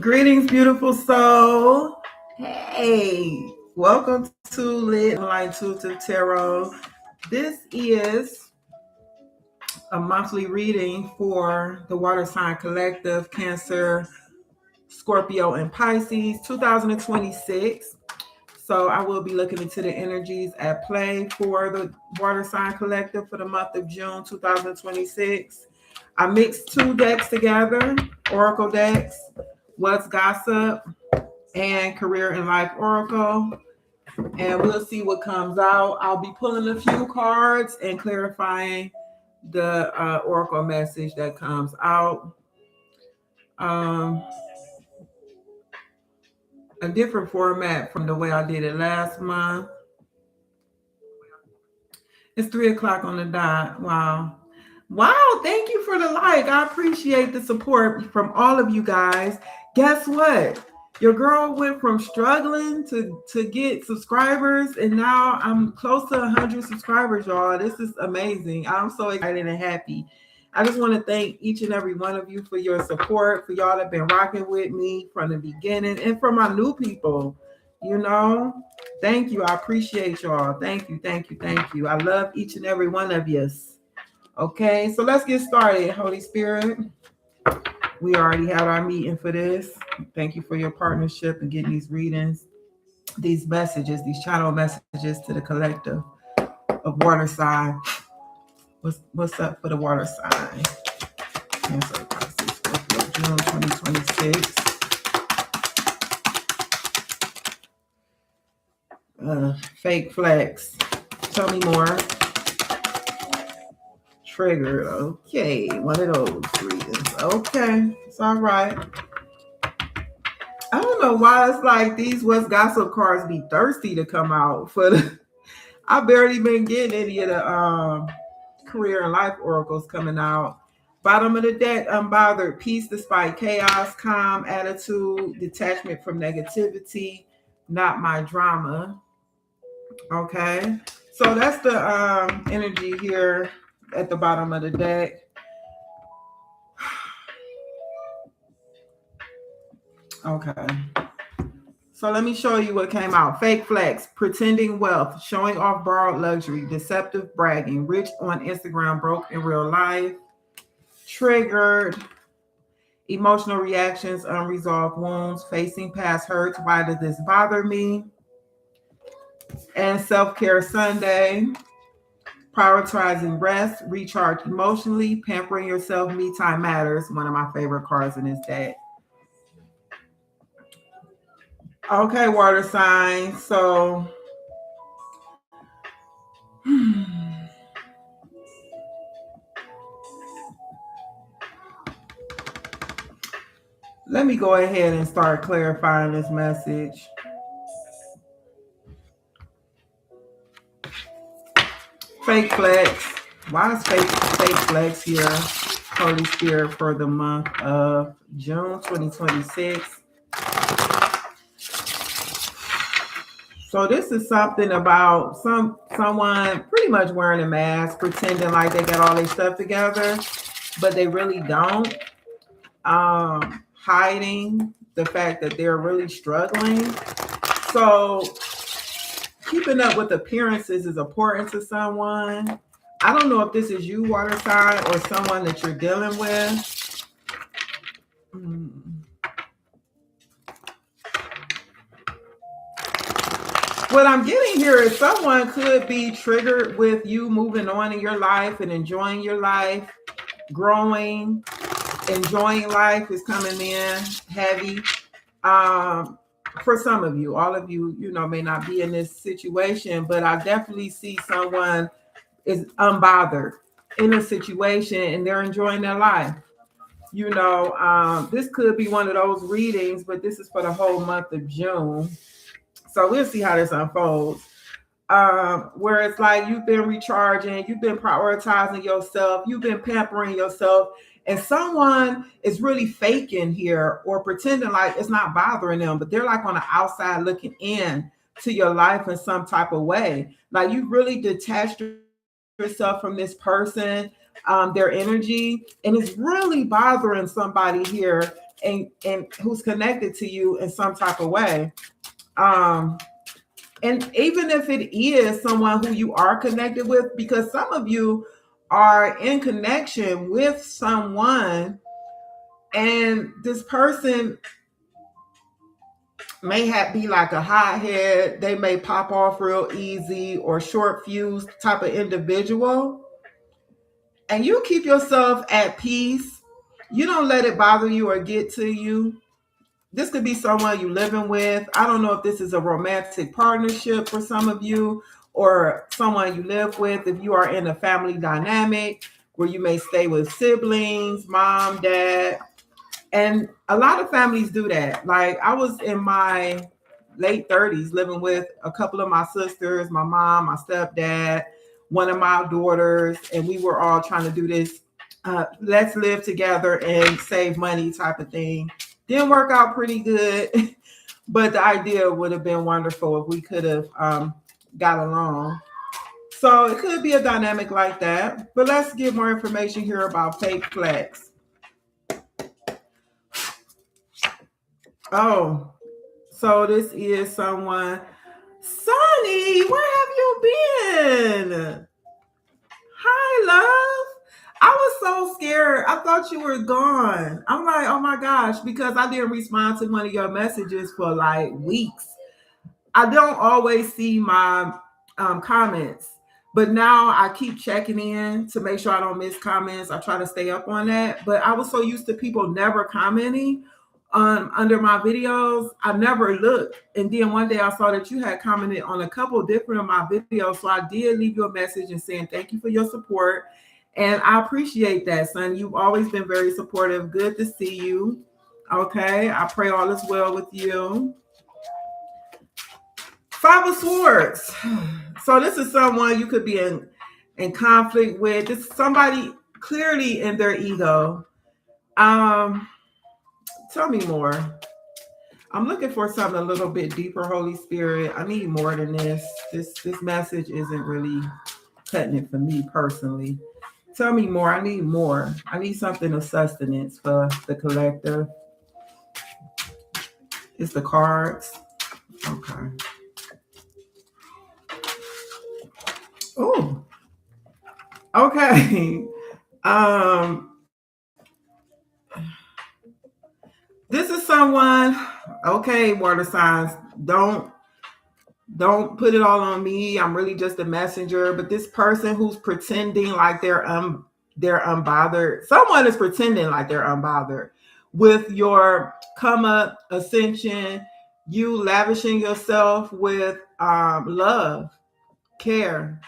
Greetings, beautiful soul. Hey, welcome to Lit Intuitive Tarot. This is a monthly reading for the Water Sign Collective, Cancer, Scorpio, and Pisces, 2026. So I will be looking into the energies at play for the Water Sign Collective for the month of June, 2026. I mixed two decks together, Oracle decks, What's Gossip, and Career and Life Oracle, and we'll see what comes out. I'll be pulling a few cards and clarifying the Oracle message that comes out. A different format from the way I did it last month. It's 3:00 on the dot. Wow. Thank you for the like. I appreciate the support from all of you guys. Guess what? Your girl went from struggling to get subscribers, and now I'm close to 100 subscribers, y'all. This is amazing. I'm so excited and happy. I just want to thank each and every one of you for your support, for y'all that have been rocking with me from the beginning, and for my new people. Thank you. I appreciate y'all. Thank you. I love each and every one of you. Okay, so let's get started, Holy Spirit. We already had our meeting for this. Thank you for your partnership and getting these readings, these messages, these channel messages to the collective of water sign. What's up for the water sign? Cancer, Pisces, Scorpio, June 2026. Fake flex. Tell me more. Triggered. Okay, one of those readings. Okay, it's all right. I don't know why it's like these What's Gossip cards be thirsty to come out for the. I barely been getting any of the Career and Life oracles coming out. Bottom of the deck, unbothered, peace despite chaos, calm attitude, detachment from negativity, not my drama. Okay, so that's the energy here at the bottom of the deck. Okay, so let me show you what came out. Fake flex, pretending wealth, showing off borrowed luxury, deceptive bragging, rich on Instagram, broke in real life, triggered, emotional reactions, unresolved wounds, facing past hurts, why does this bother me, and self-care Sunday, prioritizing rest, recharge emotionally, pampering yourself, me time matters, one of my favorite cards in this deck. Okay, water sign. So let me go ahead and start clarifying this message. Fake flex. Why is fake flex here, Holy Spirit, for the month of June 2026? So this is something about someone pretty much wearing a mask, pretending like they got all their stuff together, but they really don't. Hiding the fact that they're really struggling. So keeping up with appearances is important to someone. I don't know if this is you, water sign, or someone that you're dealing with. What I'm getting here is someone could be triggered with you moving on in your life and enjoying your life, growing, enjoying life is coming in heavy. For some of you, all of you, may not be in this situation, but I definitely see someone is unbothered in a situation and they're enjoying their life. This could be one of those readings, but this is for the whole month of June. So we'll see how this unfolds. Where it's like you've been recharging, you've been prioritizing yourself, you've been pampering yourself, and someone is really faking here or pretending like it's not bothering them, but they're like on the outside looking in to your life in some type of way. Like you really detached yourself from this person, their energy, and it's really bothering somebody here and who's connected to you in some type of way. Um, and even if it is someone who you are connected with, because some of you are in connection with someone, and this person may be like a hothead. They may pop off real easy or short fuse type of individual. And you keep yourself at peace. You don't let it bother you or get to you. This could be someone you living with. I don't know if this is a romantic partnership for some of you or someone you live with. If you are in a family dynamic where you may stay with siblings, mom, dad, and a lot of families do that. Like I was in my late 30s living with a couple of my sisters, my mom, my stepdad, one of my daughters, and we were all trying to do this let's live together and save money type of thing. Didn't work out pretty good, but the idea would have been wonderful if we could have got along. So it could be a dynamic like that. But let's get more information here about fake flex. Oh, so this is someone. Sonny, where have you been? Hi, love. I was so scared. I thought you were gone. I'm like, oh my gosh, because I didn't respond to one of your messages for like weeks. I don't always see my comments, but now I keep checking in to make sure I don't miss comments. I try to stay up on that. But I was so used to people never commenting under my videos, I never looked. And then one day I saw that you had commented on a couple different of my videos. So I did leave you a message and saying thank you for your support. And I appreciate that, son. You've always been very supportive. Good to see you. Okay. I pray all is well with you. Five of Swords. So this is someone you could be in conflict with. This is somebody clearly in their ego. Tell me more. I'm looking for something a little bit deeper, Holy Spirit. I need more than this. This message isn't really cutting it for me personally. Tell me more. I need more. I need something of sustenance for the collective. It's the cards. Okay. Oh. Okay. This is someone, okay, water signs, don't put it all on me. I'm really just a messenger. But this person who's pretending like they're unbothered, someone is pretending like they're unbothered with your come up ascension, you lavishing yourself with love, care,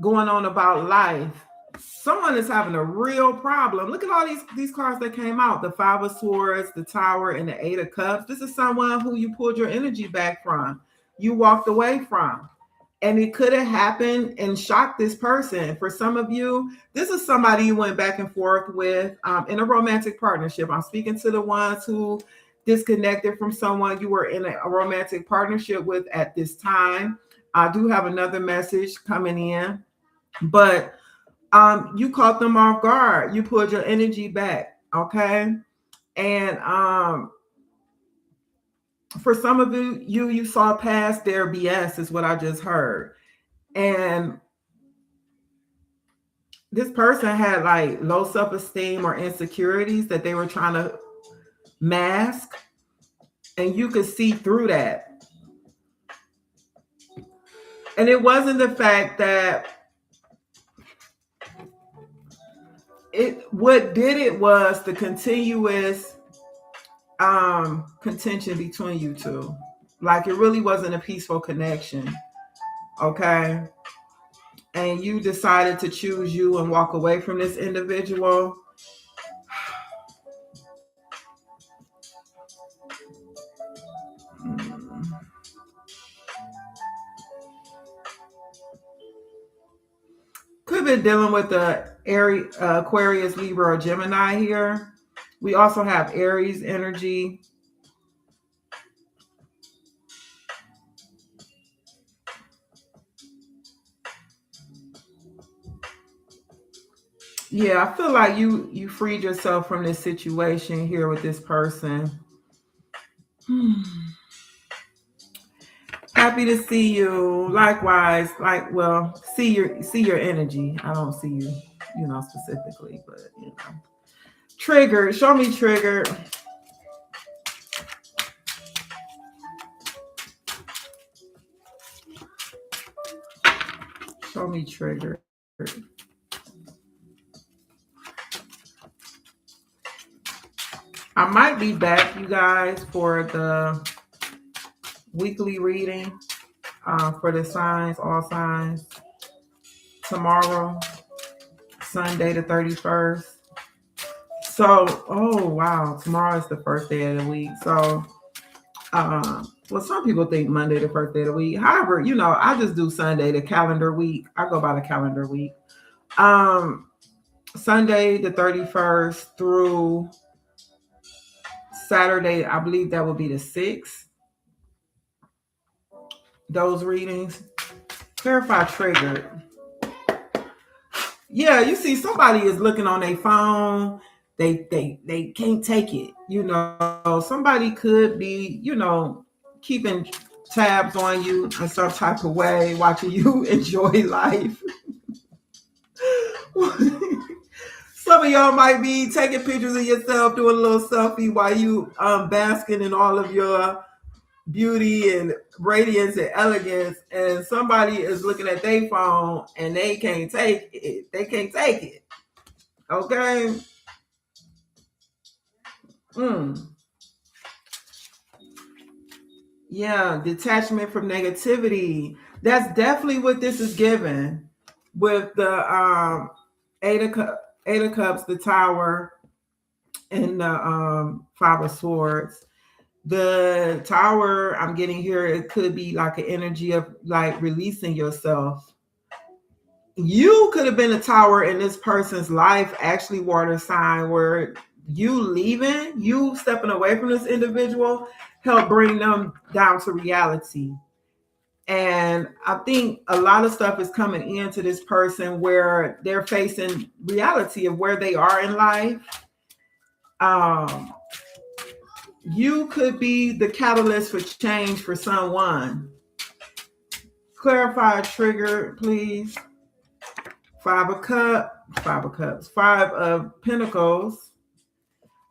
going on about life. Someone is having a real problem. Look at all these cards that came out: the Five of Swords, the Tower, and the Eight of Cups. This is someone who you pulled your energy back from, you walked away from, and it could have happened and shocked this person. For some of you, this is somebody you went back and forth with in a romantic partnership. I'm speaking to the ones who disconnected from someone you were in a romantic partnership with at this time. I do have another message coming in, but you caught them off guard. You pulled your energy back, okay? And for some of you saw past their BS, is what I just heard. And this person had like low self-esteem or insecurities that they were trying to mask, and you could see through that. And it wasn't the fact that what did it was the continuous contention between you two. Like it really wasn't a peaceful connection. Okay. And you decided to choose you and walk away from this individual. Could be dealing with the Aries, Aquarius, Libra, or Gemini here. We also have Aries energy. Yeah, I feel like you freed yourself from this situation here with this person. Happy to see you. Likewise, see your energy. I don't see you, specifically, but triggered. Show me triggered. Show me triggered. I might be back, you guys, for the weekly reading for the signs, all signs, tomorrow, Sunday the 31st. So, oh wow, tomorrow is the first day of the week. So, well, some people think Monday the first day of the week. However, I just do Sunday, the calendar week. I go by the calendar week. Sunday the 31st through Saturday, I believe that will be the 6th. Those readings. Clarify triggered. Yeah, you see somebody is looking on their phone. They can't take it. Somebody could be, keeping tabs on you in some type of way, watching you enjoy life. Some of y'all might be taking pictures of yourself, doing a little selfie while you basking in all of your beauty and radiance and elegance, and somebody is looking at their phone and they can't take it. They can't take it. Okay. Yeah, detachment from negativity. That's definitely what this is given with the eight of cups, the tower, and the five of swords. The tower I'm getting here, it could be like an energy of like releasing yourself. You could have been a tower in this person's life, actually water sign, where you leaving, you stepping away from this individual help bring them down to reality. And I think a lot of stuff is coming into this person where they're facing reality of where they are in life. You could be the catalyst for change for someone. Clarify trigger, please. Five of cups, five of pentacles.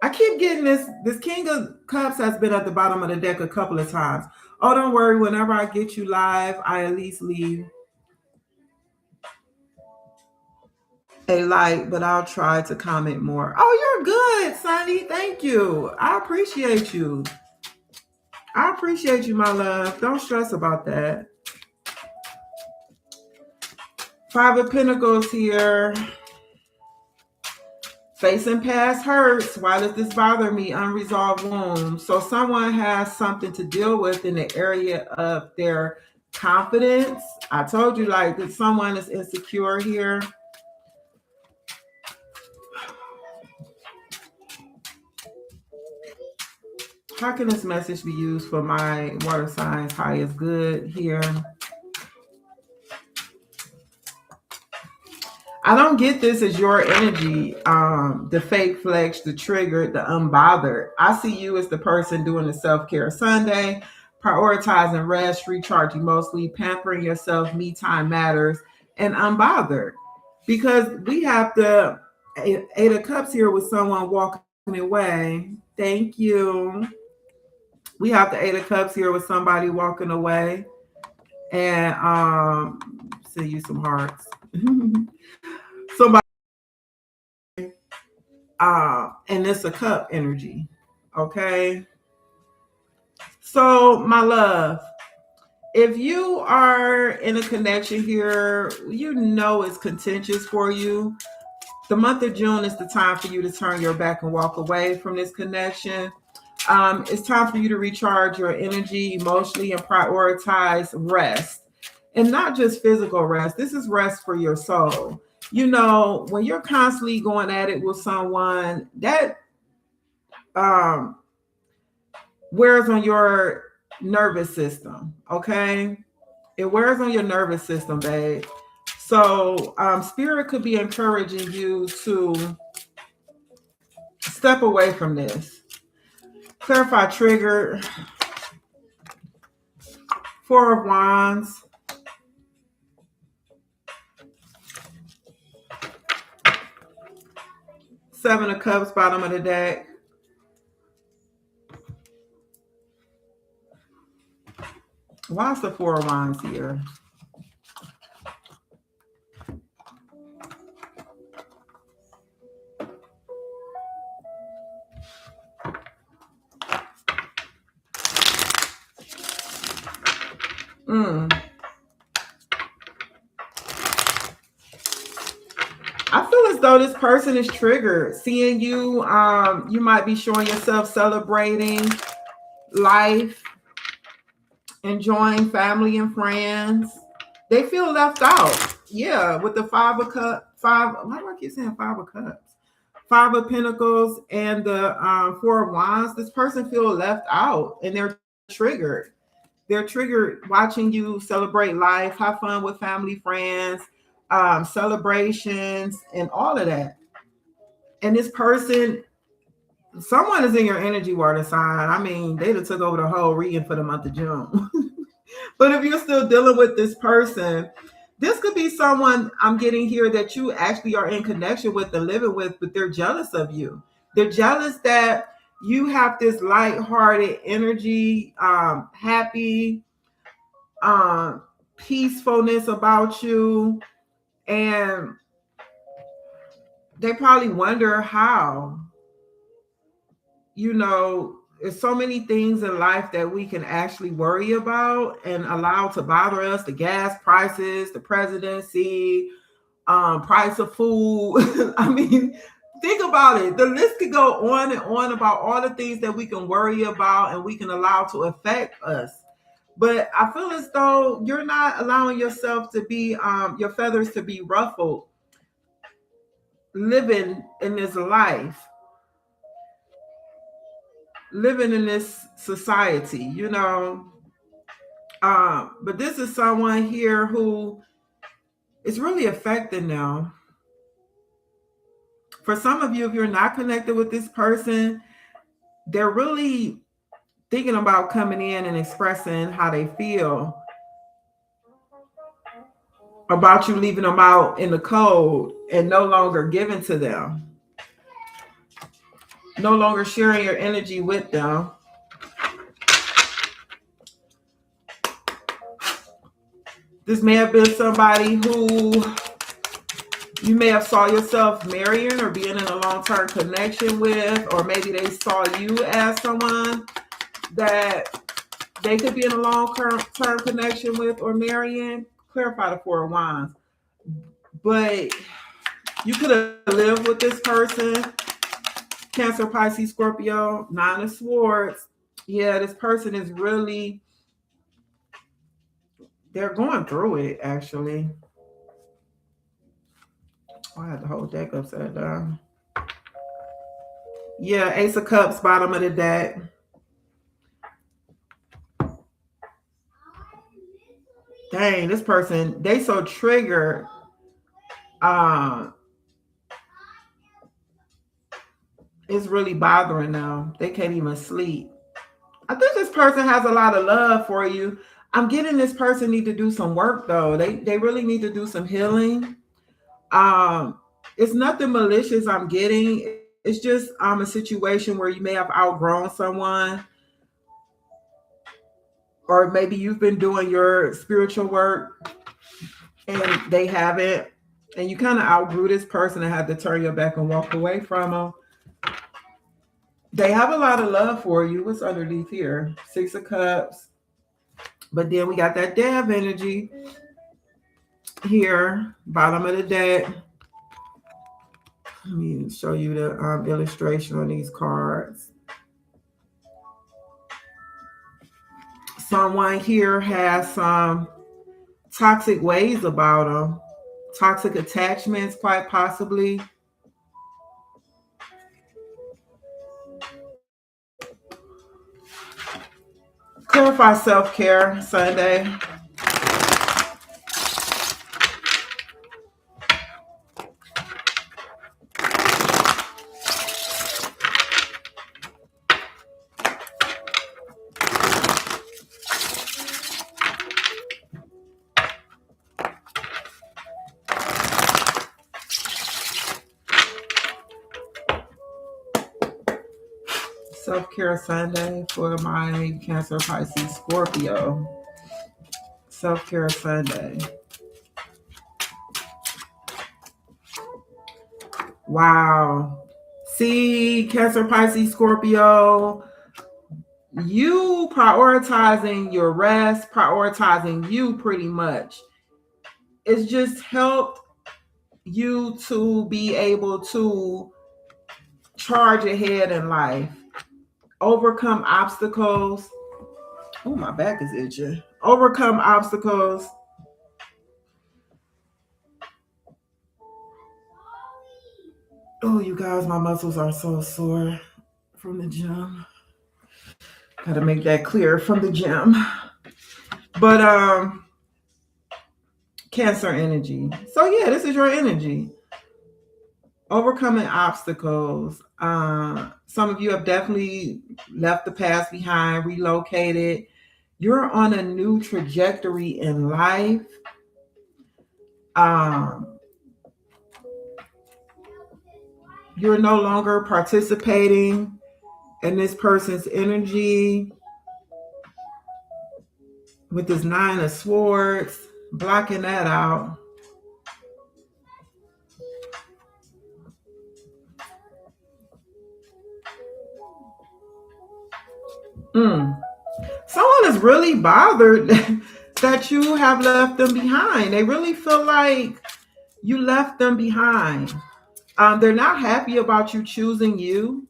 I keep getting this king of cups has been at the bottom of the deck a couple of times. Oh, don't worry, whenever I get you live, I at least leave a like, but I'll try to comment more. Oh, you're good, Sonny. Thank you. I appreciate you. I appreciate you, my love. Don't stress about that. Five of Pentacles here. Facing past hurts. Why does this bother me? Unresolved wounds. So someone has something to deal with in the area of their confidence. I told you, like, that someone is insecure here. How can this message be used for my water signs? High is good here. I don't get this as your energy, the fake flex, the trigger, the unbothered. I see you as the person doing the self-care Sunday, prioritizing rest, recharging mostly, pampering yourself, me time matters, and unbothered. Because we have the Eight of Cups here with someone walking away. Thank you. We have the Eight of Cups here with somebody walking away. And send you some hearts. Somebody and it's a cup energy. Okay. So, my love, if you are in a connection here, it's contentious for you. The month of June is the time for you to turn your back and walk away from this connection. It's time for you to recharge your energy emotionally and prioritize rest. And not just physical rest. This is rest for your soul. When you're constantly going at it with someone, that wears on your nervous system, okay? It wears on your nervous system, babe. So spirit could be encouraging you to step away from this. Clarify trigger. Four of Wands. Seven of Cups, bottom of the deck. Why is the Four of Wands here? I feel as though this person is triggered. Seeing you, you might be showing yourself celebrating life, enjoying family and friends. They feel left out. Yeah, with the Five of Cups, why do I keep saying Five of Cups? Five of Pentacles and the Four of Wands. This person feels left out and they're triggered. They're triggered watching you celebrate life, have fun with family, friends, celebrations, and all of that. And this person, someone is in your energy water sign. I mean, they took over the whole reading for the month of June. But if you're still dealing with this person, this could be someone I'm getting here that you actually are in connection with and living with, but they're jealous of you. They're jealous that you have this lighthearted energy, happy, peacefulness about you. And they probably wonder how. There's so many things in life that we can actually worry about and allow to bother us. The gas prices, the presidency, price of food. I mean, think about it. The list could go on and on about all the things that we can worry about and we can allow to affect us. But I feel as though you're not allowing yourself to be, your feathers to be ruffled, living in this life, living in this society, but this is someone here who is really affected now. For some of you, if you're not connected with this person, they're really thinking about coming in and expressing how they feel about you leaving them out in the cold and no longer giving to them, no longer sharing your energy with them. This may have been somebody who you may have saw yourself marrying or being in a long-term connection with, or maybe they saw you as someone that they could be in a long-term connection with or marrying. Clarify the Four of Wands. But you could have lived with this person. Cancer, Pisces, Scorpio, Nine of Swords. Yeah, this person is really, they're going through it, actually. I had the whole deck upside down. Yeah, Ace of Cups, bottom of the deck. Dang, this person, they so triggered. It's really bothering them. They can't even sleep. I think this person has a lot of love for you. I'm getting this person need to do some work though. They really need to do some healing. It's nothing malicious I'm getting. It's just a situation where you may have outgrown someone, or maybe you've been doing your spiritual work and they haven't, and you kind of outgrew this person and had to turn your back and walk away from them. They have a lot of love for you. What's underneath here? Six of Cups. But then we got that Dev energy here, bottom of the deck. Let me show you the illustration on these cards. Someone here has some toxic ways about them, toxic attachments, quite possibly. Clarify self-care Sunday. Self-care Sunday for my Cancer, Pisces, Scorpio. Self-care Sunday. Wow. See, Cancer, Pisces, Scorpio, you prioritizing your rest, prioritizing you pretty much. It's just helped you to be able to charge ahead in life, overcome obstacles. Oh, my back is itching. Overcome obstacles. Oh, you guys, my muscles are so sore from the gym. Gotta make that clear, from the gym. But Cancer energy. So yeah, this is your energy. Overcoming obstacles. Some of you have definitely left the past behind, relocated. You're on a new trajectory in life. You're no longer participating in this person's energy with this 9 of Swords, blocking that out. Someone is really bothered that you have left them behind. They really feel like you left them behind. They're not happy about you choosing you.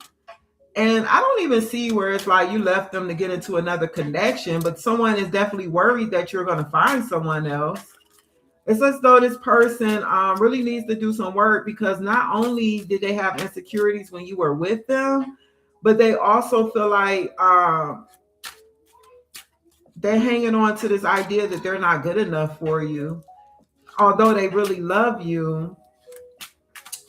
And I don't even see where it's like you left them to get into another connection, but someone is definitely worried that you're going to find someone else. It's as though this person really needs to do some work, because not only did they have insecurities when you were with them, but they also feel like they're hanging on to this idea that they're not good enough for you, although they really love you.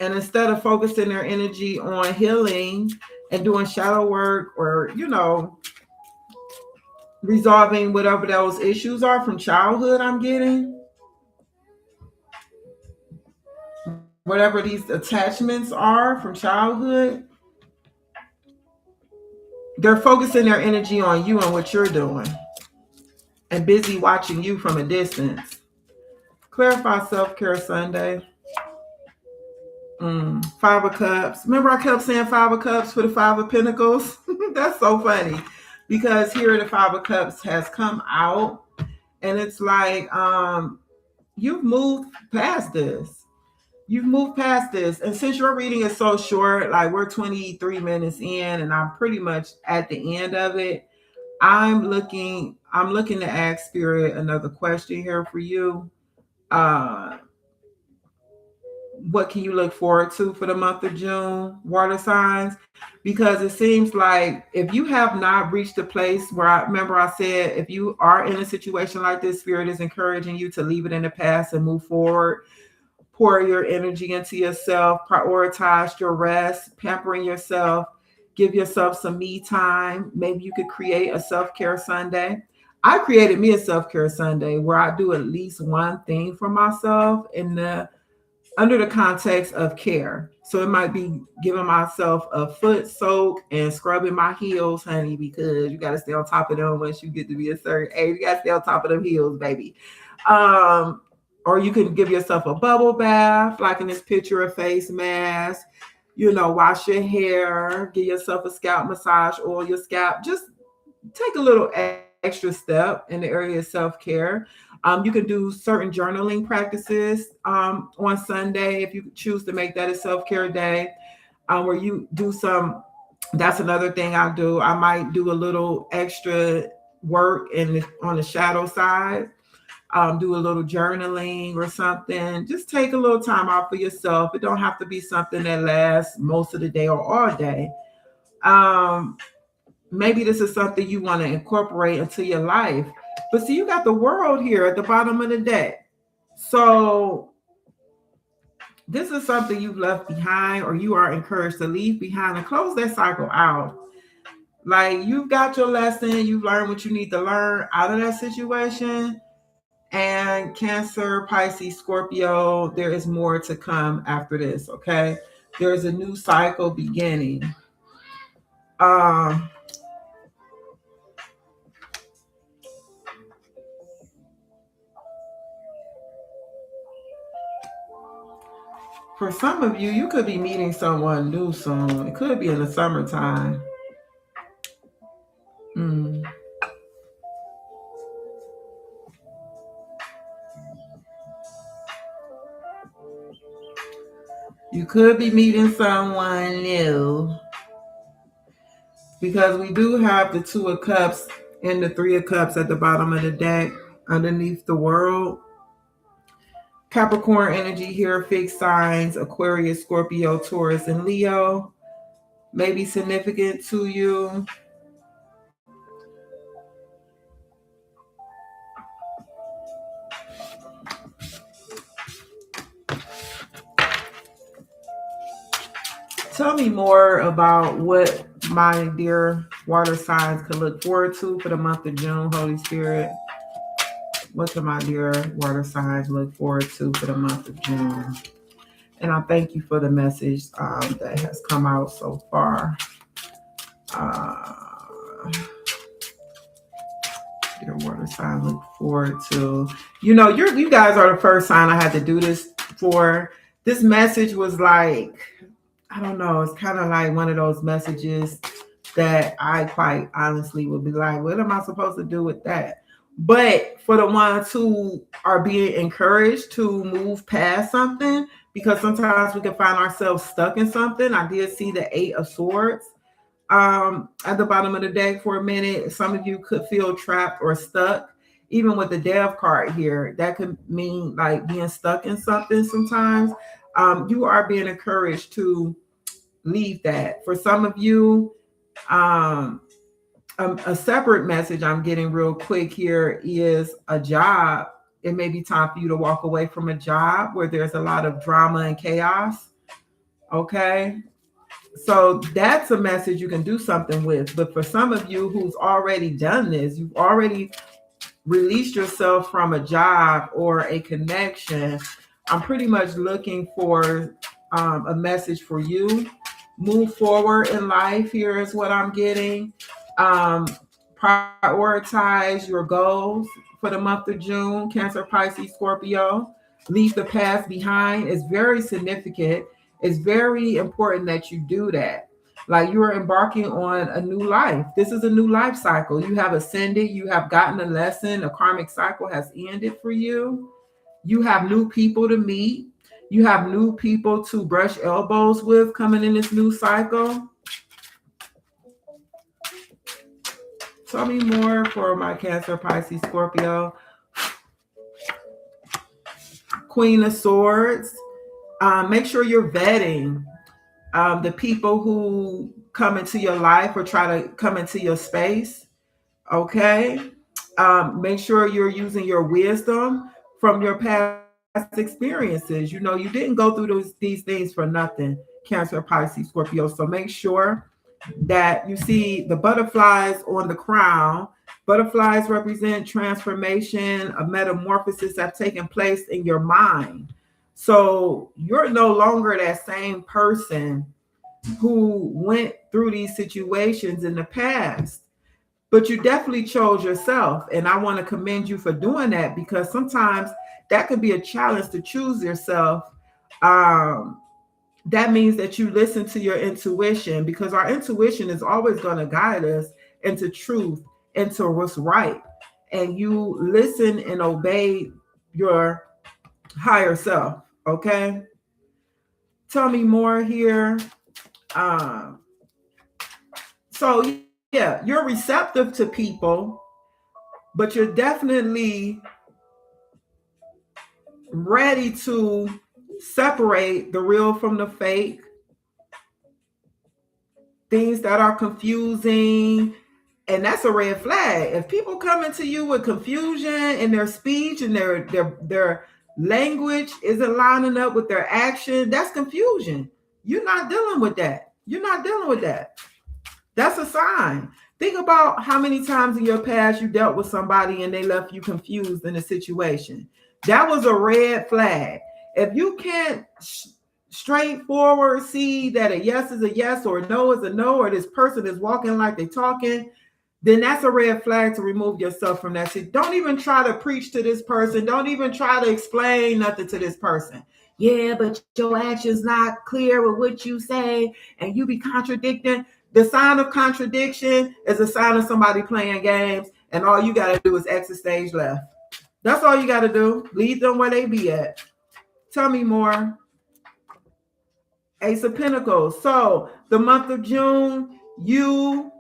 And instead of focusing their energy on healing and doing shadow work, or, resolving whatever those issues are from childhood, I'm getting, whatever these attachments are from childhood, they're focusing their energy on you and what you're doing, and busy watching you from a distance. Clarify Self-Care Sunday. 5 of Cups. Remember I kept saying 5 of Cups for the 5 of Pentacles? That's so funny, because here the 5 of Cups has come out, and it's like you've moved past this. You've moved past this. And since your reading is so short, like we're 23 minutes in and I'm pretty much at the end of it, I'm looking to ask Spirit another question here for you. What can you look forward to for the month of June, water signs? Because it seems like if you have not reached a place where, I remember I said, if you are in a situation like this, Spirit is encouraging you to leave it in the past and move forward. Pour your energy into yourself, prioritize your rest, pampering yourself, give yourself some me time. Maybe you could create a self-care Sunday. I created me a self-care Sunday where I do at least one thing for myself under the context of care. So it might be giving myself a foot soak and scrubbing my heels, honey, because you got to stay on top of them once you get to be a certain age. You got to stay on top of them heels, baby. Or you can give yourself a bubble bath, like in this picture, a face mask, wash your hair, give yourself a scalp massage, oil your scalp. Just take a little extra step in the area of self-care. You can do certain journaling practices on Sunday if you choose to make that a self-care day, where you do some. That's another thing I do. I might do a little extra work on the shadow side. Do a little journaling or something. Just take a little time out for yourself. It don't have to be something that lasts most of the day or all day. Maybe this is something you want to incorporate into your life. But see, you got the world here at the bottom of the deck. So this is something you've left behind, or you are encouraged to leave behind and close that cycle out. Like, you've got your lesson. You've learned what you need to learn out of that situation. And Cancer, Pisces, Scorpio, there is more to come after this, okay? There's a new cycle beginning. Um, for some of you, you could be meeting someone new soon. It could be in the summertime. Mm. You could be meeting someone new because we do have the Two of Cups and the Three of Cups at the bottom of the deck underneath the world. Capricorn energy here, fixed signs, Aquarius, Scorpio, Taurus, and Leo may be significant to you. Tell me more about what my dear water signs could look forward to for the month of June, Holy Spirit. What can my dear water signs look forward to for the month of June? And I thank you for the message that has come out so far. Dear water sign, look forward to. You know, you guys are the first sign I had to do this for. This message was like, I don't know, it's kind of like one of those messages that I quite honestly would be like, what am I supposed to do with that? But for the ones who are being encouraged to move past something, because sometimes we can find ourselves stuck in something. I did see the Eight of Swords at the bottom of the deck for a minute. Some of you could feel trapped or stuck. Even with the Death card here, that could mean like being stuck in something sometimes. You are being encouraged to leave that. For some of you, a separate message I'm getting real quick here is a job. It may be time for you to walk away from a job where there's a lot of drama and chaos. Okay. So that's a message you can do something with. But for some of you who's already done this, you've already released yourself from a job or a connection. I'm pretty much looking for a message for you. Move forward in life. Here is what I'm getting. Prioritize your goals for the month of June. Cancer, Pisces, Scorpio. Leave the past behind. It's very significant. It's very important that you do that. Like you are embarking on a new life. This is a new life cycle. You have ascended. You have gotten a lesson. A karmic cycle has ended for you. You have new people to meet. You have new people to brush elbows with coming in this new cycle. Tell me more for my Cancer, Pisces, Scorpio. Queen of Swords. Make sure you're vetting the people who come into your life or try to come into your space. Okay. Make sure you're using your wisdom from your past experiences. You know, you didn't go through these things for nothing, Cancer, Pisces, Scorpio. So make sure that you see the butterflies on the crown. Butterflies represent transformation, a metamorphosis that's taken place in your mind. So you're no longer that same person who went through these situations in the past, but you definitely chose yourself. And I want to commend you for doing that, because sometimes that could be a challenge to choose yourself. That means that you listen to your intuition, because our intuition is always going to guide us into truth, into what's right. And you listen and obey your higher self. Okay. Tell me more here. So yeah, you're receptive to people, but you're definitely ready to separate the real from the fake. Things that are confusing, and that's a red flag. If people come into you with confusion in their speech and their language isn't lining up with their action, that's confusion. You're not dealing with that. You're not dealing with that. That's a sign. Think about how many times in your past you dealt with somebody and they left you confused in a situation. That was a red flag. If you can't straightforward, see that a yes is a yes or a no is a no, or this person is walking like they're talking, then that's a red flag to remove yourself from that shit. Don't even try to preach to this person. Don't even try to explain nothing to this person. Yeah, but your action's not clear with what you say, and you be contradicting. The sign of contradiction is a sign of somebody playing games, and all you got to do is exit stage left. That's all you got to do. Leave them where they be at. Tell me more. Ace of Pentacles. So the month of June, you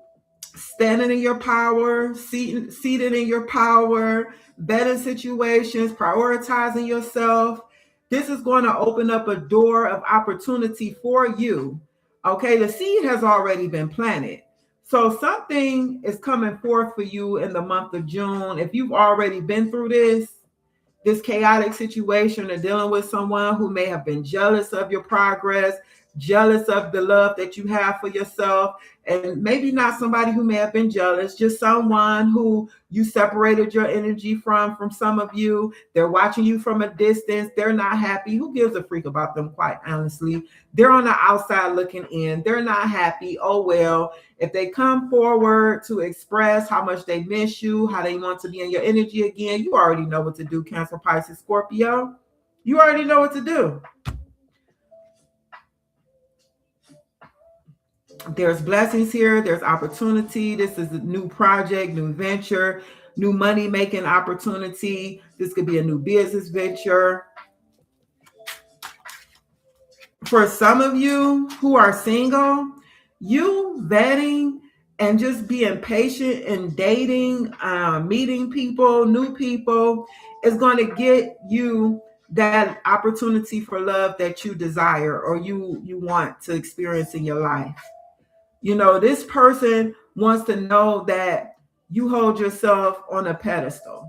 standing in your power, seated in your power, better situations, prioritizing yourself. This is going to open up a door of opportunity for you. Okay, the seed has already been planted. So something is coming forth for you in the month of June. If you've already been through this chaotic situation, or dealing with someone who may have been jealous of your progress, jealous of the love that you have for yourself, and maybe not somebody who may have been jealous, just someone who you separated your energy from some of you. They're watching you from a distance. They're not happy. Who gives a freak about them, quite honestly? They're on the outside looking in. They're not happy. Oh, well, if they come forward to express how much they miss you, how they want to be in your energy again, you already know what to do, Cancer, Pisces, Scorpio. You already know what to do. There's blessings here. There's opportunity. This is a new project, new venture, new money-making opportunity. This could be a new business venture. For some of you who are single, you vetting and just being patient and dating, meeting people, new people, is going to get you that opportunity for love that you desire or you want to experience in your life. You know, this person wants to know that you hold yourself on a pedestal.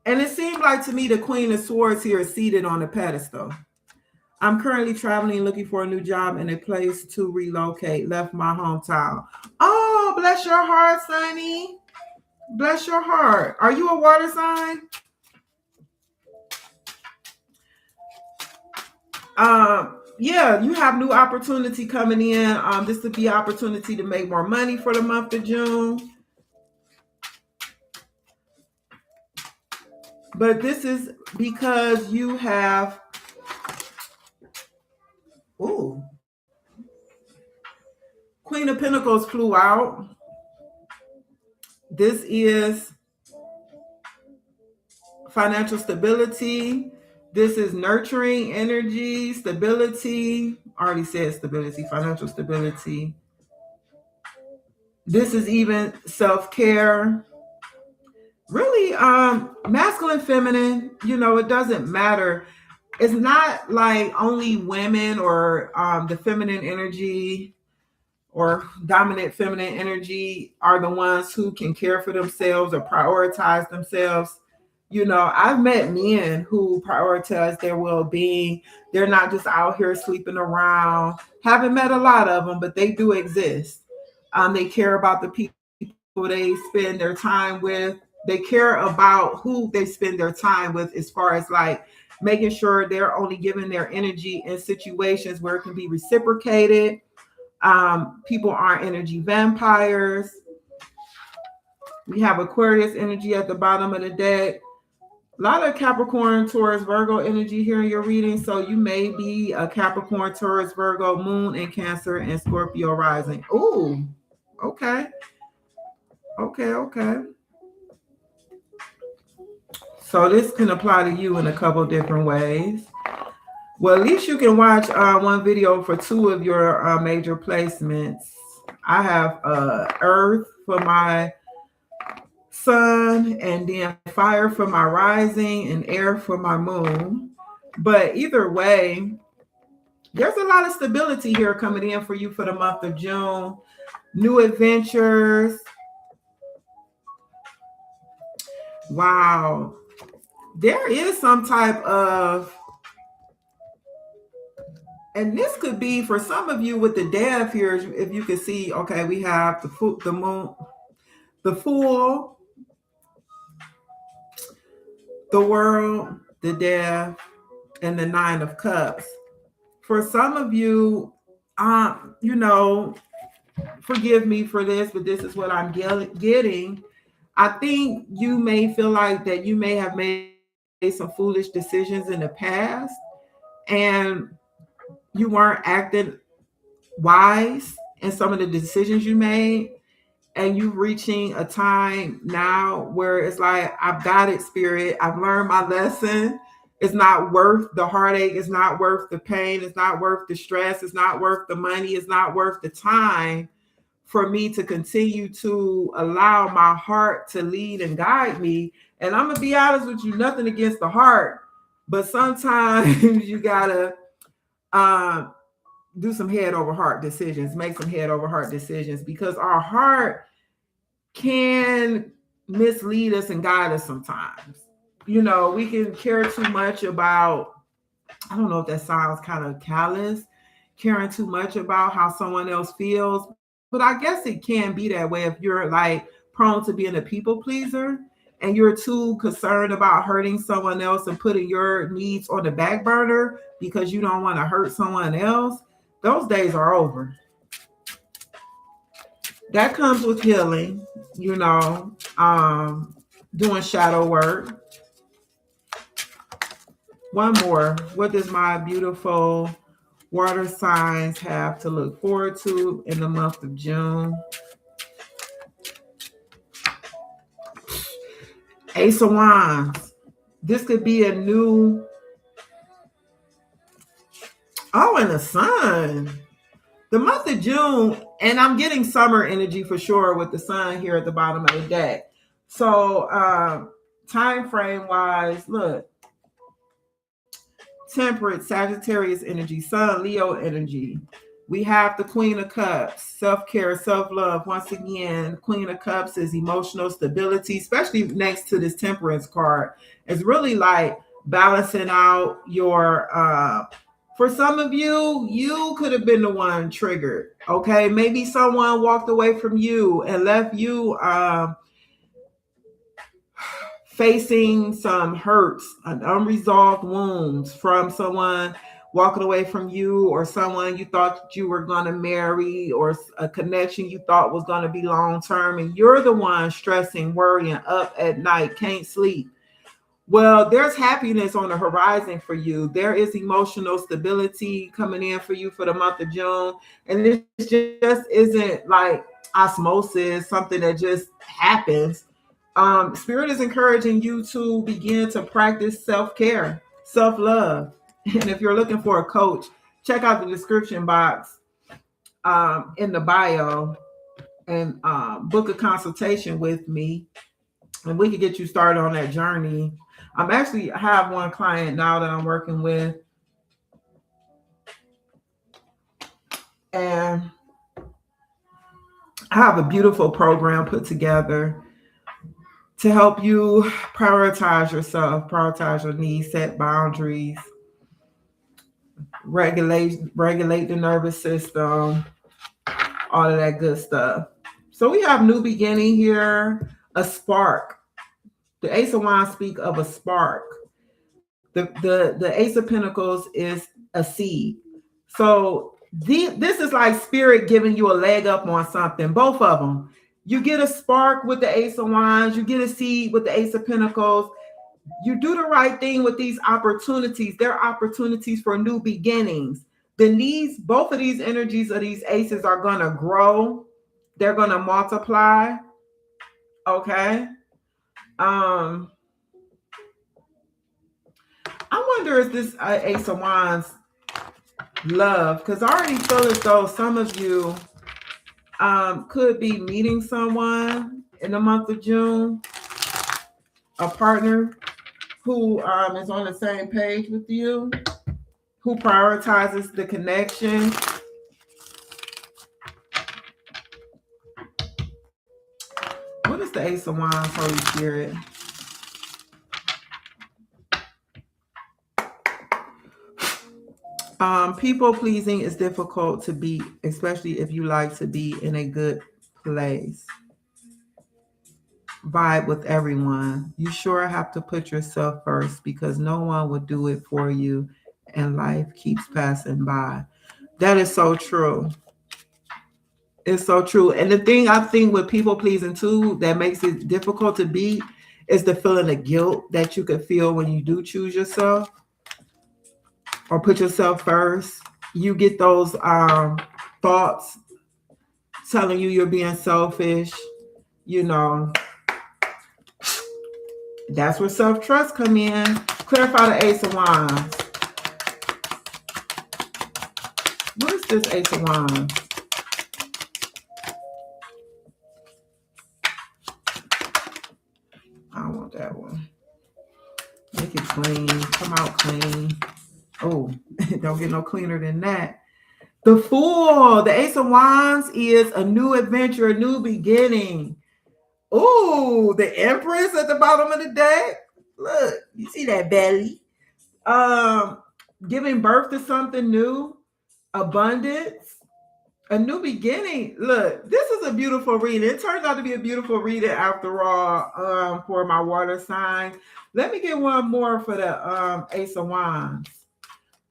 And it seems like to me the Queen of Swords here is seated on a pedestal. I'm currently traveling, looking for a new job and a place to relocate. Left my hometown. Oh, bless your heart, Sonny. Bless your heart. Are you a water sign? Yeah, you have new opportunity coming in. This would be opportunity to make more money for the month of June. But this is because you have, ooh, Queen of Pentacles flew out. This is financial stability. This is nurturing energy, stability. I already said stability, financial stability. This is even self-care. Really, masculine, feminine, it doesn't matter. It's not like only women or the feminine energy or dominant feminine energy are the ones who can care for themselves or prioritize themselves. I've met men who prioritize their well-being. They're not just out here sleeping around. Haven't met a lot of them, but they do exist. They care about the people they spend their time with. They care about who they spend their time with, as far as like making sure they're only giving their energy in situations where it can be reciprocated. People aren't energy vampires. We have Aquarius energy at the bottom of the deck. A lot of Capricorn, Taurus, Virgo energy here in your reading. So you may be a Capricorn, Taurus, Virgo, Moon in Cancer, and Scorpio rising. Ooh, okay. Okay. So this can apply to you in a couple different ways. Well, at least you can watch one video for two of your major placements. I have Earth for my sun, and then fire for my rising, and air for my moon. But either way, there's a lot of stability here coming in for you for the month of June. New adventures. Wow. There is some type of, and this could be for some of you with the death here, if you can see, okay, we have the moon, the Fool, the World, the Death, and the Nine of Cups. For some of you, you know, forgive me for this, but this is what I'm getting. I think you may feel like that you may have made some foolish decisions in the past and you weren't acting wise in some of the decisions you made. And you reaching a time now where it's like, I've got it, spirit. I've learned my lesson. It's not worth the heartache. It's not worth the pain. It's not worth the stress. It's not worth the money. It's not worth the time for me to continue to allow my heart to lead and guide me. And I'm gonna be honest with you, nothing against the heart, but sometimes you gotta um, do some head over heart decisions, make some head over heart decisions, because our heart can mislead us and guide us sometimes. You know, we can care too much about, I don't know if that sounds kind of callous, caring too much about how someone else feels, but I guess it can be that way if you're like prone to being a people pleaser and you're too concerned about hurting someone else and putting your needs on the back burner because you don't want to hurt someone else. Those days are over. That comes with healing, you know, doing shadow work. One more. What does my beautiful water signs have to look forward to in the month of June? Ace of Wands. This could be a new, oh, and the sun. The month of June, and I'm getting summer energy for sure with the sun here at the bottom of the deck. So, time frame wise, look, Temperate, Sagittarius energy, Sun, Leo energy. We have the Queen of Cups, self-care, self-love. Once again, Queen of Cups is emotional stability, especially next to this Temperance card. It's really like balancing out your for some of you, you could have been the one triggered. Okay. Maybe someone walked away from you and left you facing some hurts and unresolved wounds from someone walking away from you, or someone you thought you were going to marry, or a connection you thought was going to be long term, and you're the one stressing, worrying, up at night, can't sleep. Well, there's happiness on the horizon for you. There is emotional stability coming in for you for the month of June. And this just isn't like osmosis, something that just happens. Spirit is encouraging you to begin to practice self-care, self-love. And if you're looking for a coach, check out the description box in the bio and book a consultation with me, and we can get you started on that journey. I'm actually I have one client now that I'm working with, and I have a beautiful program put together to help you prioritize yourself, prioritize your needs, set boundaries, regulate the nervous system, all of that good stuff. So we have new beginning here, a spark. The Ace of Wands speak of a spark. The Ace of Pentacles is a seed. So this is like spirit giving you a leg up on something. Both of them. You get a spark with the Ace of Wands. You get a seed with the Ace of Pentacles. You do the right thing with these opportunities. They're opportunities for new beginnings. Then both of these energies of these aces are going to grow. They're going to multiply. Okay. I wonder if this Ace of Wands love, because I already feel as though some of you could be meeting someone in the month of June, a partner who is on the same page with you, who prioritizes the connection. What is the Ace of Wands, Holy Spirit? People pleasing is difficult to beat, especially if you like to be in a good place. vibe with everyone. You sure have to put yourself first because no one will do it for you and life keeps passing by. That is so true. It's so true. And the thing I think with people pleasing too that makes it difficult to beat is the feeling of guilt that you could feel when you do choose yourself or put yourself first. You get those thoughts telling you you're being selfish. You know, that's where self-trust come in. Clarify the Ace of Wands. What is this Ace of Wands? I don't want that one. Make it clean. Come out clean. Oh, don't get no cleaner than that. The Fool. The Ace of Wands is a new adventure, a new beginning. Oh, the Empress at the bottom of the deck. Look, you see that belly? Giving birth to something new, abundance, a new beginning. Look, this is a beautiful reading. It turns out to be a beautiful reading after all, for my water signs. Let me get one more for the Ace of Wands.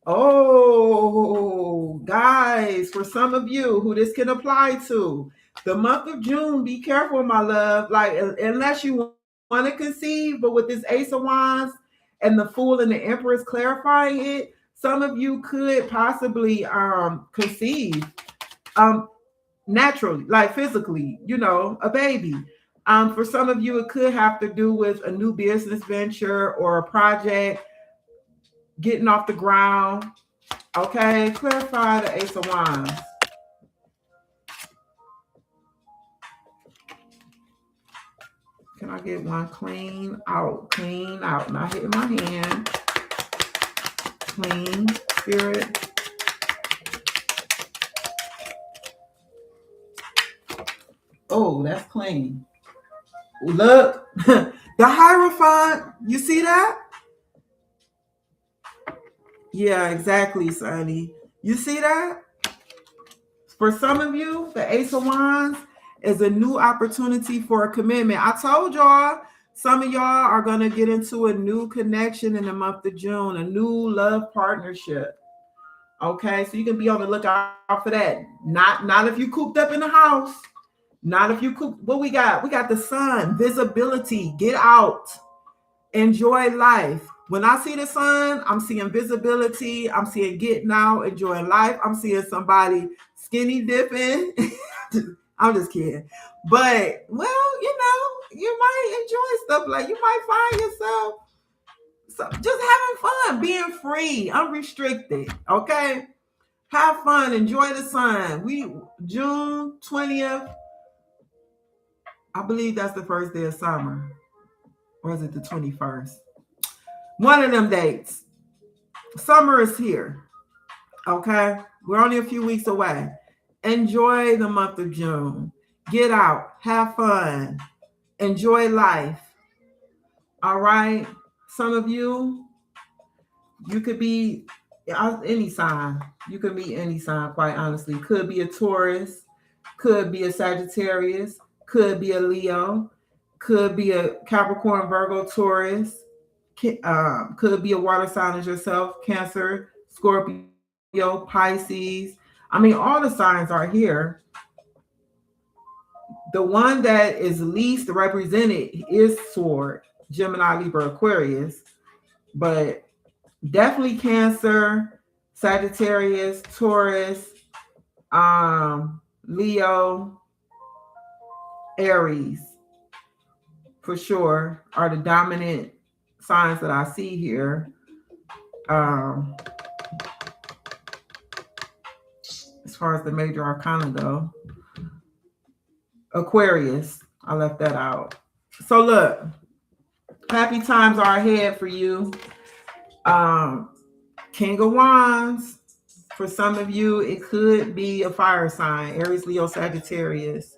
Oh, guys, for some of you who this can apply to, the month of June, be careful, my love. Like, unless you want to conceive, but with this Ace of Wands and the Fool and the Empress clarifying it, some of you could possibly conceive naturally, like physically, a baby. For some of you, it could have to do with a new business venture or a project getting off the ground. Okay, clarify the Ace of Wands. Can I get one clean out? Clean out. Not hitting my hand. Clean, Spirit. Oh, that's clean. Look, the Hierophant. You see that? Yeah, exactly, Sonny. You see that? For some of you, the Ace of Wands is a new opportunity for a commitment. I told y'all, some of y'all are going to get into a new connection in the month of June, a new love partnership. Okay, so you can be on the lookout for that. Not if you cooped up in the house. Not if you cooped. What we got? We got the sun, visibility. Get out. Enjoy life. When I see the sun, I'm seeing visibility. I'm seeing getting out, enjoying life. I'm seeing somebody skinny dipping. I'm just kidding. But, well, you might enjoy stuff like you might find yourself just having fun, being free, unrestricted. Okay? Have fun, enjoy the sun. June 20th, I believe that's the first day of summer. Or is it the 21st? One of them dates. Summer is here. Okay? We're only a few weeks away. Enjoy the month of June. Get out. Have fun. Enjoy life. All right? Some of you could be any sign. You could be any sign, quite honestly. Could be a Taurus. Could be a Sagittarius. Could be a Leo. Could be a Capricorn, Virgo, Taurus. Could be a water sign as yourself, Cancer, Scorpio, Pisces. I mean, all the signs are here. The one that is least represented is Sword, Gemini, Libra, Aquarius, but definitely Cancer, Sagittarius, Taurus, Leo, Aries, for sure, are the dominant signs that I see here. As far as the major arcana go, Aquarius, I left that out. So look, happy times are ahead for you. King of Wands, for some of you, it could be a fire sign, Aries, Leo, Sagittarius.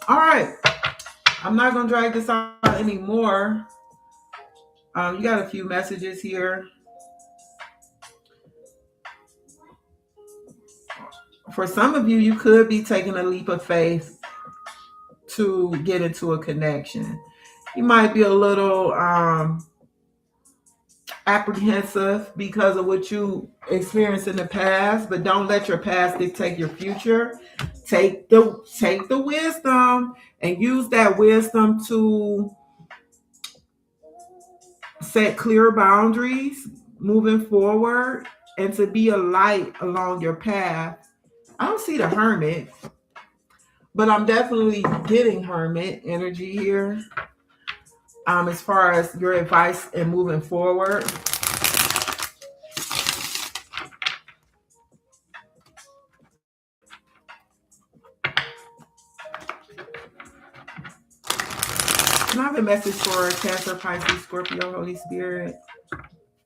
All right, I'm not going to drag this out anymore. You got a few messages here. For some of you, you could be taking a leap of faith to get into a connection. You might be a little apprehensive because of what you experienced in the past, but don't let your past dictate your future. Take the wisdom and use that wisdom to set clear boundaries moving forward and to be a light along your path. I don't see the hermit, but I'm definitely getting hermit energy here. As far as your advice and moving forward. Can I have a message for Cancer, Pisces, Scorpio, Holy Spirit,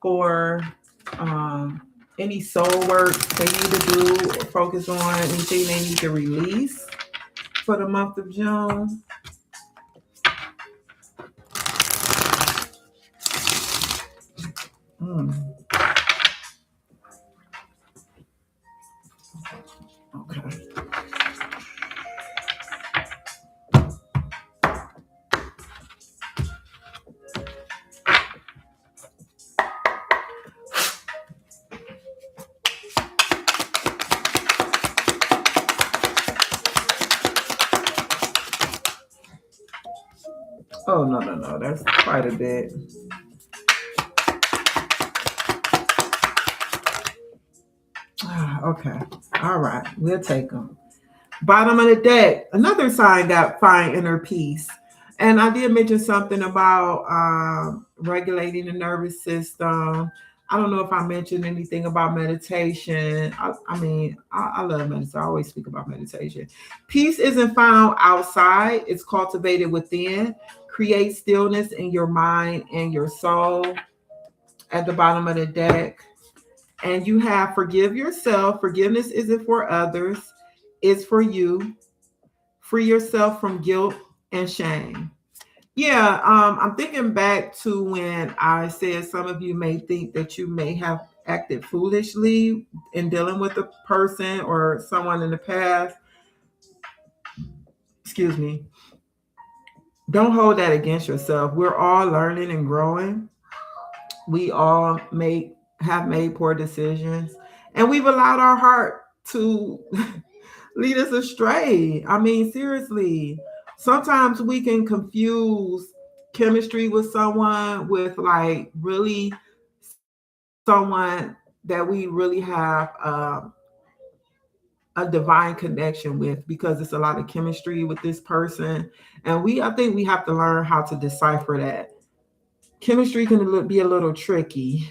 for any soul work they need to do, or focus on anything they need to release for the month of June? Okay. Oh, no. That's quite a bit. Okay. All right. We'll take them. Bottom of the deck, another sign got find inner peace. And I did mention something about regulating the nervous system. I don't know if I mentioned anything about meditation. I love meditation. I always speak about meditation. Peace isn't found outside, it's cultivated within. Create stillness in your mind and your soul at the bottom of the deck. And you have forgive yourself. Forgiveness isn't for others, it's for you. Free yourself from guilt and shame. Yeah, I'm thinking back to when I said some of you may think that you may have acted foolishly in dealing with a person or someone in the past. Excuse me. Don't hold that against yourself. We're all learning and growing. We all have made poor decisions, and we've allowed our heart to lead us astray. I mean, seriously, sometimes we can confuse chemistry with someone with like really someone that we really have a divine connection with, because it's a lot of chemistry with this person. And I think we have to learn how to decipher that. Chemistry can be a little tricky.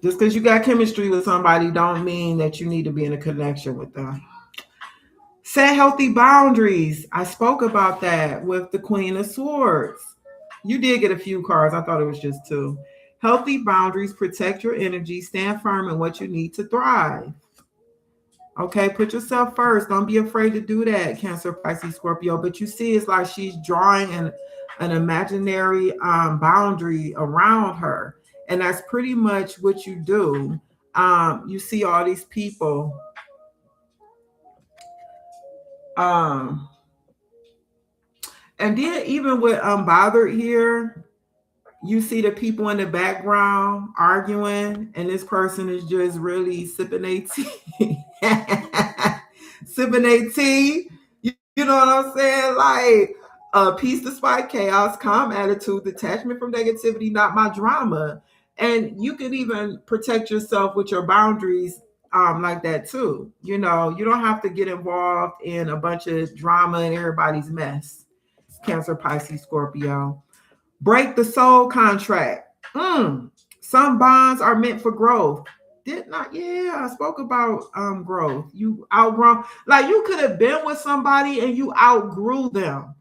Just because you got chemistry with somebody don't mean that you need to be in a connection with them. Set healthy boundaries. I spoke about that with the Queen of Swords. You did get a few cards. I thought it was just two. Healthy boundaries protect your energy. Stand firm in what you need to thrive. Okay, put yourself first. Don't be afraid to do that, Cancer, Pisces, Scorpio. But you see, it's like she's drawing an imaginary boundary around her. And that's pretty much what you do. You see all these people. And then even with unbothered here, you see the people in the background arguing, and this person is just really sipping a tea. Sipping a tea. You know what I'm saying? Like peace despite chaos, calm attitude, detachment from negativity, not my drama. And you can even protect yourself with your boundaries like that too. You know, you don't have to get involved in a bunch of drama and everybody's mess. Cancer, Pisces, Scorpio. Break the soul contract. Some bonds are meant for growth. Did not, yeah, I spoke about growth. You outgrown, like you could have been with somebody and you outgrew them.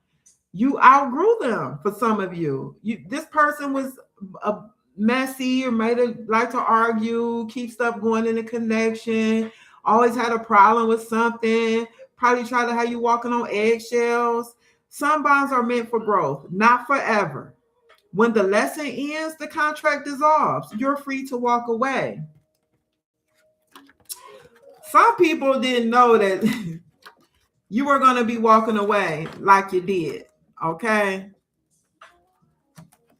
You outgrew them for some of you. This person was a messy or made it like to argue, keep stuff going in a connection, always had a problem with something, probably try to have you walking on eggshells. Some bonds are meant for growth, not forever. When the lesson ends, the contract dissolves. You're free to walk away. Some people didn't know that you were going to be walking away like you did. Okay.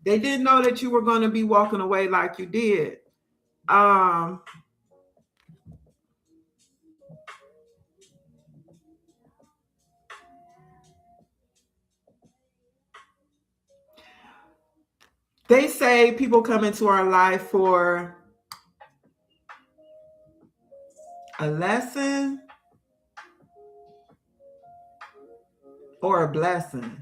They didn't know that you were going to be walking away like you did. Um, they say people come into our life for a lesson or a blessing.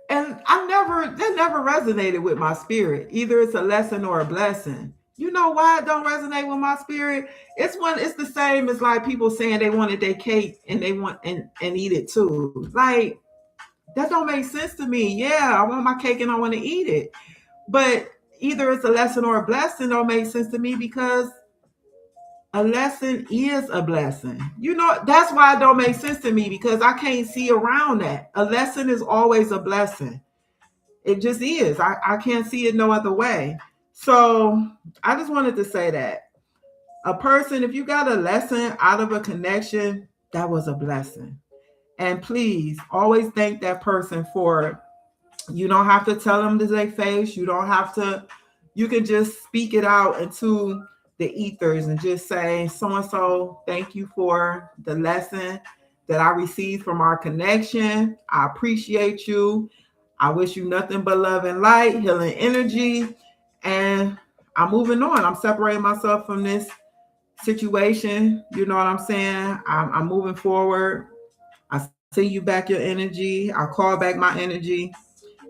And that never resonated with my spirit. Either it's a lesson or a blessing. You know why it don't resonate with my spirit? It's the same as like people saying they wanted their cake and they want and eat it too. Like that don't make sense to me. Yeah, I want my cake and I want to eat it. But either it's a lesson or a blessing don't make sense to me because a lesson is a blessing. You know, that's why it don't make sense to me because I can't see around that. A lesson is always a blessing. It just is. I can't see it no other way. So I just wanted to say that a person, if you got a lesson out of a connection, that was a blessing. And please always thank that person for it. You don't have to tell them to their face. You don't have to, you can just speak it out into the ethers and just say, so and so, thank you for the lesson that I received from our connection. I appreciate you. I wish you nothing but love and light, healing energy. And I'm moving on. I'm separating myself from this situation. You know what I'm saying? I'm moving forward. I send you back your energy. I call back my energy.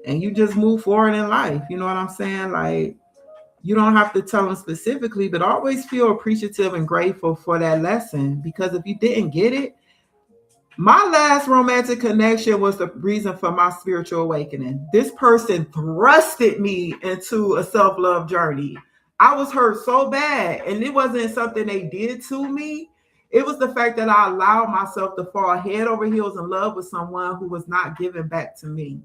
And you just move forward in life. You know what I'm saying? Like, you don't have to tell them specifically, but always feel appreciative and grateful for that lesson. Because if you didn't get it, my last romantic connection was the reason for my spiritual awakening. This person thrusted me into a self-love journey. I was hurt so bad, and it wasn't something they did to me. It was the fact that I allowed myself to fall head over heels in love with someone who was not giving back to me.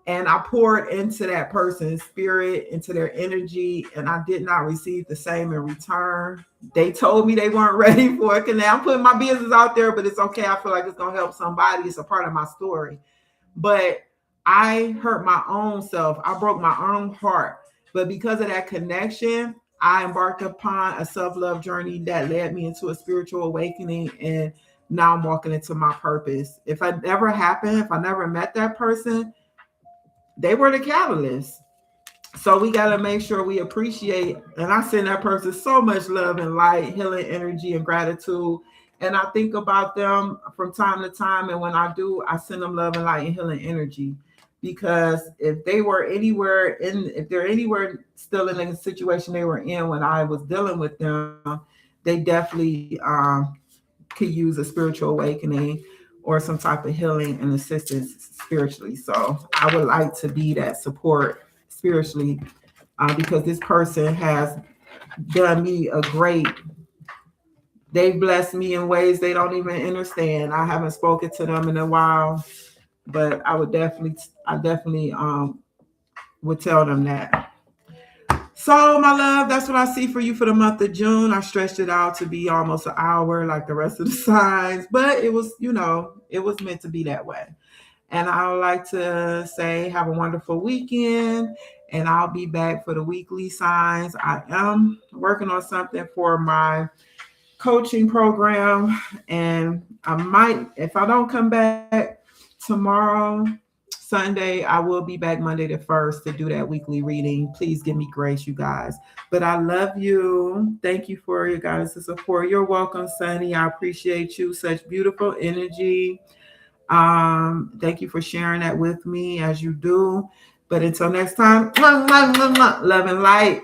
And I poured into that person's spirit, into their energy, and I did not receive the same in return. They told me they weren't ready for it. And now I'm putting my business out there, but it's okay. I feel like it's gonna help somebody. It's a part of my story. But I hurt my own self. I broke my own heart. But because of that connection, I embarked upon a self-love journey that led me into a spiritual awakening. And now I'm walking into my purpose. If I never happened, if I never met that person, they were the catalyst. So we got to make sure we appreciate. And I send that person so much love and light, healing energy and gratitude. And I think about them from time to time. And when I do, I send them love and light and healing energy. Because if they're anywhere still in the situation they were in when I was dealing with them, they definitely could use a spiritual awakening or some type of healing and assistance spiritually. So I would like to be that support spiritually because this person has done me they've blessed me in ways they don't even understand. I haven't spoken to them in a while, but I definitely would tell them that. So, my love, that's what I see for you for the month of June. I stretched it out to be almost an hour like the rest of the signs, but it was, it was meant to be that way. And I would like to say, have a wonderful weekend, and I'll be back for the weekly signs. I am working on something for my coaching program, and I might, if I don't come back tomorrow, Sunday, I will be back Monday the 1st to do that weekly reading. Please give me grace, you guys. But I love you. Thank you for your guys' support. You're welcome, Sunny. I appreciate you. Such beautiful energy. Thank you for sharing that with me as you do. But until next time, love and light.